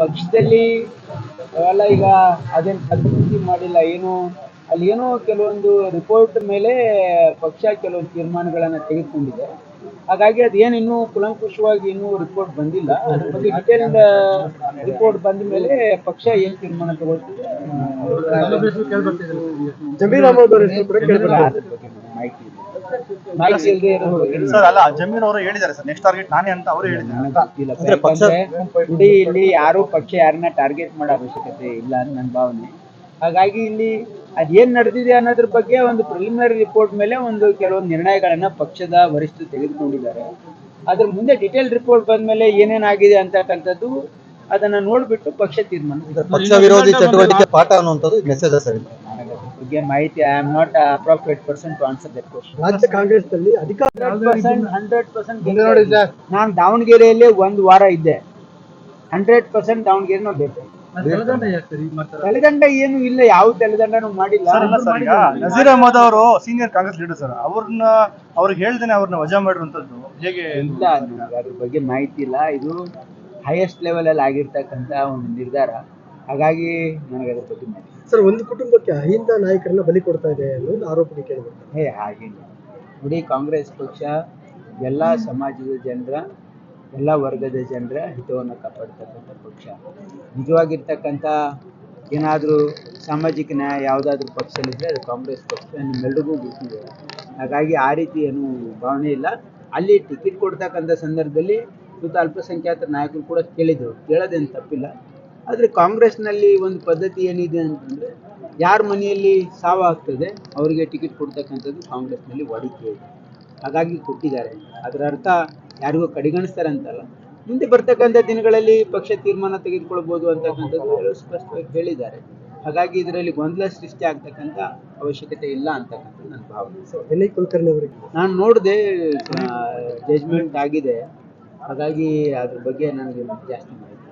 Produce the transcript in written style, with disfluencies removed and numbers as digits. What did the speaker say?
ಪಕ್ಷದಲ್ಲಿ ಅವೆಲ್ಲ ಈಗ ಅದೇನು ಅಭಿವೃದ್ಧಿ ಮಾಡಿಲ್ಲ ಏನು, ಅಲ್ಲಿ ಏನೋ ಕೆಲವೊಂದು ರಿಪೋರ್ಟ್ ಮೇಲೆ ಪಕ್ಷ ಕೆಲವೊಂದು ತೀರ್ಮಾನಗಳನ್ನು ತೆಗೆದುಕೊಂಡಿದೆ. ಹಾಗಾಗಿ ಅದೇನು ಇನ್ನೂ ಕುಲಂಕುಷವಾಗಿ ಇನ್ನೂ ರಿಪೋರ್ಟ್ ಬಂದಿಲ್ಲ. ಅದ್ರ ಬಗ್ಗೆ ಡಿಟೇಲ್ಡ್ ರಿಪೋರ್ಟ್ ಬಂದ ಮೇಲೆ ಪಕ್ಷ ಏನು ತೀರ್ಮಾನ ತಗೊಳ್ತಿದೆ ಜಮೀರ್ ಅಹಮದ್ ಅವರ ಹೆಸರು ಕೂಡ ಕೇಳಿಬರ್ತಾ ಇದೆ. ಅದ್ರ ಬಗ್ಗೆ ಮಾಹಿತಿ ಇಲ್ಲದೆ ಇರೋ ಬಗ್ಗೆ ಸರ್ ಅಲ್ಲ ಜಮೀರ್ ಅವರು ಹೇಳಿದ್ದಾರೆ ಸರ್ ನೆಕ್ಸ್ಟ್ ಟಾರ್ಗೆಟ್ ನಾನೇ ಅಂತ ಅವರು ಹೇಳಿದ್ದಾರೆ. ನನಗೆ ಗೊತ್ತಿಲ್ಲ. ಯಾಕಂದ್ರೆ ಇಡೀ ಇಲ್ಲಿ ಯಾರು ಪಕ್ಷ ಯಾರನ್ನ ಟಾರ್ಗೆಟ್ ಮಾಡೋ ಅವಶ್ಯಕತೆ ಇಲ್ಲ ಅಂತ ನನ್ನ ಭಾವನೆ. ಹಾಗಾಗಿ ಇಲ್ಲಿ ಅದೇನ್ ನಡೆದಿದೆ ಅನ್ನೋದ್ರ ಬಗ್ಗೆ ಒಂದು ಪ್ರಿಲಿಮಿನರಿ ರಿಪೋರ್ಟ್ ಮೇಲೆ ಒಂದು ಕೆಲವೊಂದು ನಿರ್ಣಯಗಳನ್ನ ಪಕ್ಷದ ವರಿಷ್ಠರು ತೆಗೆದುಕೊಂಡಿದ್ದಾರೆ. ಅದ್ರ ಮುಂದೆ ಡಿಟೇಲ್ ರಿಪೋರ್ಟ್ ಬಂದ್ಮೇಲೆ ಏನೇನಾಗಿದೆ ಅಂತಕ್ಕಂಥದ್ದು ಅದನ್ನ ನೋಡ್ಬಿಟ್ಟು ಪಕ್ಷ ತೀರ್ಮಾನ. ಪಕ್ಷ ವಿರೋಧಿ ಚಟುವಟಿಕೆ ಪಾಠ ಅನ್ನುವಂಥದ್ದು ಮೆಸೇಜ್ ಸರ್. ನನಗೆ ಅದ್ರ ಬಗ್ಗೆ ಮಾಹಿತಿ I am not appropriate person to answer that question. ರಾಜ್ಯ ಕಾಂಗ್ರೆಸ್ ನಲ್ಲಿ ಅಧಿಕಾರ 100% ನಾನು ದಾವಣಗೆರೆಯಲ್ಲಿ ಒಂದು ವಾರ ಇದ್ದೆ. 100% ದಾವಣಗೆರೆನೂ ಬೇಕು. ತಲೆದಂಡ ಏನು ಇಲ್ಲ, ಯಾವ ತಲೆದಂಡನೂ ಮಾಡಿಲ್ಲ. ಸರ್ ಈಗ ನಜೀರ್ ಅಹಮದ್ ಅವರು ಸೀನಿಯರ್ ಕಾಂಗ್ರೆಸ್ ಲೀಡರ್ ಸರ್, ಅವ್ರಿಗೆ ಹೇಳ್ದೇನೆ ಅವ್ರನ್ನ ವಜಾ ಮಾಡಿರುವಂತದ್ದು ಹೇಗೆ? ಇಲ್ಲ, ನನಗೆ ಅದ್ರ ಬಗ್ಗೆ ಮಾಹಿತಿ ಇಲ್ಲ. ಇದು ಹೈಯೆಸ್ಟ್ ಲೆವೆಲ್ ಅಲ್ಲಿ ಆಗಿರ್ತಕ್ಕಂಥ ಒಂದು ನಿರ್ಧಾರ. ಹಾಗಾಗಿ ನನಗೆ ಅದ್ರ ಬಗ್ಗೆ ಮಾಹಿತಿ ಸರ್. ಒಂದು ಕುಟುಂಬಕ್ಕೆ ಅಹಿಂದ ನಾಯಕರನ್ನ ಬಲಿ ಕೊಡ್ತಾ ಇದೆ ಅನ್ನೋದು ಆರೋಪ ಕೇಳಿಬರ್ತದೆ. ಹಾಗೇನಿಲ್ಲ. ನೋಡಿ, ಕಾಂಗ್ರೆಸ್ ಪಕ್ಷ ಎಲ್ಲ ಸಮಾಜದ ಜನರ, ಎಲ್ಲ ವರ್ಗದ ಜನರ ಹಿತವನ್ನು ಕಾಪಾಡ್ತಕ್ಕಂಥ ಪಕ್ಷ. ನಿಜವಾಗಿರ್ತಕ್ಕಂಥ ಏನಾದರೂ ಸಾಮಾಜಿಕ ನ್ಯಾಯ ಯಾವುದಾದ್ರೂ ಪಕ್ಷದಲ್ಲಿದ್ದರೆ ಅದು ಕಾಂಗ್ರೆಸ್ ಪಕ್ಷ, ನಿಮ್ಮೆಲ್ರಿಗೂ ಗೊತ್ತಿದೆ. ಹಾಗಾಗಿ ಆ ರೀತಿ ಏನು ಭಾವನೆ ಇಲ್ಲ. ಅಲ್ಲಿ ಟಿಕೆಟ್ ಕೊಡ್ತಕ್ಕಂಥ ಸಂದರ್ಭದಲ್ಲಿ ಇವತ್ತು ಅಲ್ಪಸಂಖ್ಯಾತರ ನಾಯಕರು ಕೂಡ ಕೇಳಿದರು, ಕೇಳೋದೇನು ತಪ್ಪಿಲ್ಲ. ಆದರೆ ಕಾಂಗ್ರೆಸ್ನಲ್ಲಿ ಒಂದು ಪದ್ಧತಿ ಏನಿದೆ ಅಂತಂದರೆ, ಯಾರ ಮನೆಯಲ್ಲಿ ಸಾವಾಗ್ತದೆ ಅವರಿಗೆ ಟಿಕೆಟ್ ಕೊಡ್ತಕ್ಕಂಥದ್ದು ಕಾಂಗ್ರೆಸ್ನಲ್ಲಿ ವಾಡಿಕೆ ಇದೆ. ಹಾಗಾಗಿ ಕೊಟ್ಟಿದ್ದಾರೆ. ಅದರ ಅರ್ಥ ಯಾರಿಗೂ ಕಡೆಗಣಿಸ್ತಾರೆ ಅಂತಲ್ಲ. ಮುಂದೆ ಬರ್ತಕ್ಕಂಥ ದಿನಗಳಲ್ಲಿ ಪಕ್ಷ ತೀರ್ಮಾನ ತೆಗೆದುಕೊಳ್ಬೋದು ಅಂತಕ್ಕಂಥದ್ದು ಎಲ್ಲರೂ ಸ್ಪಷ್ಟವಾಗಿ ಹೇಳಿದ್ದಾರೆ. ಹಾಗಾಗಿ ಇದರಲ್ಲಿ ಗೊಂದಲ ಸೃಷ್ಟಿ ಆಗ್ತಕ್ಕಂಥ ಅವಶ್ಯಕತೆ ಇಲ್ಲ ಅಂತಕ್ಕಂಥದ್ದು ನನ್ನ ಭಾವನೆ. ವಿನಯ್ ಕುಲಕರ್ಣಿ ಅವರಿಗೆ ನಾನು ನೋಡಿದೆ, ಜಜ್ಮೆಂಟ್ ಆಗಿದೆ. ಹಾಗಾಗಿ ಅದ್ರ ಬಗ್ಗೆ ನನಗೆ ಜಾಸ್ತಿ ಮಾಹಿತಿ